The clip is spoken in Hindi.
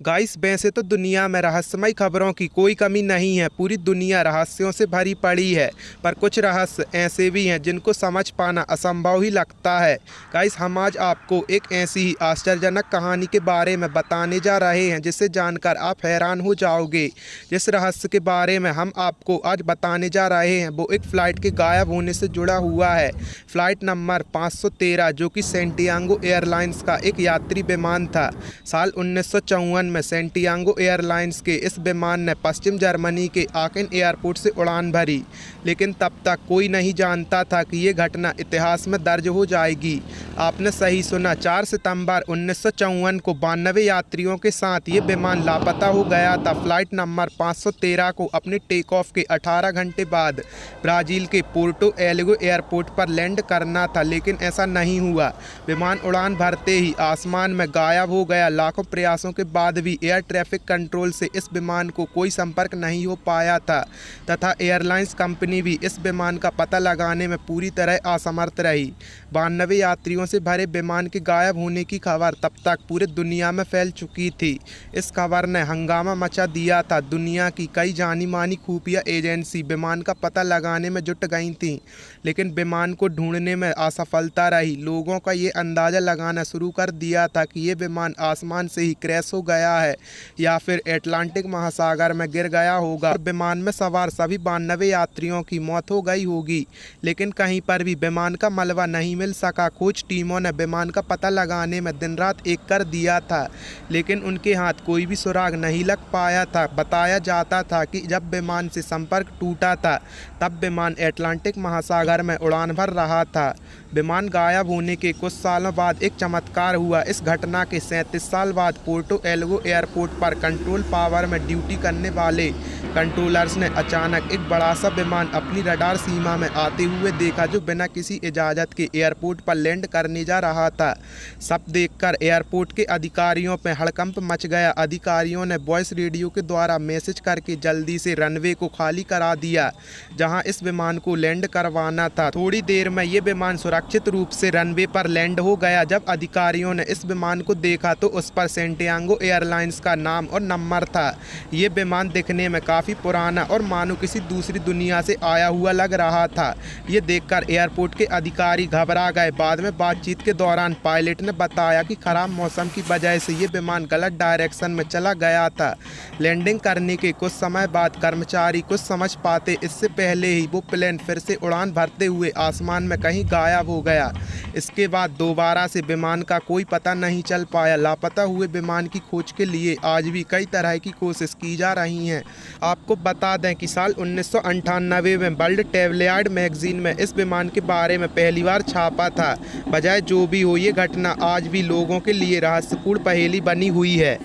गाइस वैसे तो दुनिया में रहस्यमय खबरों की कोई कमी नहीं है। पूरी दुनिया रहस्यों से भरी पड़ी है, पर कुछ रहस्य ऐसे भी हैं जिनको समझ पाना असंभव ही लगता है। गाइस हम आज आपको एक ऐसी ही आश्चर्यजनक कहानी के बारे में बताने जा रहे हैं जिसे जानकर आप हैरान हो जाओगे। जिस रहस्य के बारे में हम आपको आज बताने जा रहे हैं वो एक फ़्लाइट के गायब होने से जुड़ा हुआ है। फ़्लाइट नंबर 513 जो कि सैंटियागो एयरलाइंस का एक यात्री विमान था। साल 1954 में सैंटियागो एयरलाइंस के इस विमान ने पश्चिम जर्मनी के आकेन एयरपोर्ट से उड़ान भरी, लेकिन तब तक कोई नहीं जानता था कि ये घटना इतिहास में दर्ज हो जाएगी। आपने सही सुना, 4 सितंबर 1954 को 92 यात्रियों के साथ ये विमान लापता हो गया था। फ्लाइट नंबर 513 को अपने टेक ऑफ के 18 घंटे बाद ब्राज़ील के पोर्टो एलेग्रे एयरपोर्ट पर लैंड करना था, लेकिन ऐसा नहीं हुआ। विमान उड़ान भरते ही आसमान में गायब हो गया। लाखों प्रयासों के बाद भी एयर ट्रैफिक कंट्रोल से इस विमान को कोई संपर्क नहीं हो पाया था तथा एयरलाइंस कंपनी भी इस विमान का पता लगाने में पूरी तरह असमर्थ रही। 92 यात्रियों से भरे विमान के गायब होने की खबर तब तक पूरी दुनिया में फैल चुकी थी। इस खबर ने हंगामा मचा दिया था। दुनिया की कई जानी मानी खुफिया एजेंसी विमान का पता लगाने में जुट गई थीं, लेकिन विमान को ढूंढने में असफलता रही। लोगों का ये अंदाज़ा लगाना शुरू कर दिया था कि ये विमान आसमान से ही क्रैश हो गया है या फिर अटलांटिक महासागर में गिर गया होगा और विमान में सवार सभी 92 यात्रियों की मौत हो गई होगी। लेकिन कहीं पर भी विमान का मलबा नहीं मिल सका। खोज टीमों ने विमान का पता लगाने में दिन रात एक कर दिया था, लेकिन उनके हाथ कोई भी सुराग नहीं लग पाया था। बताया जाता था कि जब विमान से संपर्क टूटा था तब विमान अटलांटिक महासागर में उड़ान भर रहा था। विमान गायब होने के कुछ सालों बाद एक चमत्कार हुआ। इस घटना के 37 साल बाद पोर्टो एलेग्रे एयरपोर्ट पर कंट्रोल टावर में ड्यूटी करने वाले कंट्रोलर्स ने अचानक एक बड़ा सा विमान अपनी रडार सीमा में आते हुए देखा, जो बिना किसी इजाज़त के एयरपोर्ट पर लैंड करने जा रहा था। सब देखकर एयरपोर्ट के अधिकारियों पर हड़कंप मच गया। अधिकारियों ने वॉइस रेडियो के द्वारा मैसेज करके जल्दी से रनवे को खाली करा दिया जहां इस विमान को लैंड करवाना था। थोड़ी देर में ये विमान सुरक्षित रूप से रनवे पर लैंड हो गया। जब अधिकारियों ने इस विमान को देखा तो उस पर सैंटियागो एयरलाइंस का नाम और नंबर था। ये विमान दिखने में काफ़ी पुराना और मानो किसी दूसरी दुनिया से आया हुआ लग रहा था। ये देखकर एयरपोर्ट के अधिकारी घबरा गए। बाद में बातचीत के दौरान पायलट ने बताया कि खराब मौसम की वजह से ये विमान गलत डायरेक्शन में चला गया था। लैंडिंग करने के कुछ समय बाद कर्मचारी कुछ समझ पाते इससे पहले ही वो प्लेन फिर से उड़ान भरते हुए आसमान में कहीं गायब हो गया। इसके बाद दोबारा से विमान का कोई पता नहीं चल पाया। लापता हुए विमान की खोज के लिए आज भी कई तरह की कोशिश की जा रही हैं। आपको बता दें कि साल 1998 में वर्ल्ड ट्रैवल मैगजीन में इस विमान के बारे में पहली बार छापा था। बजाय जो भी हो, ये घटना आज भी लोगों के लिए रहस्यपूर्ण पहेली बनी हुई है।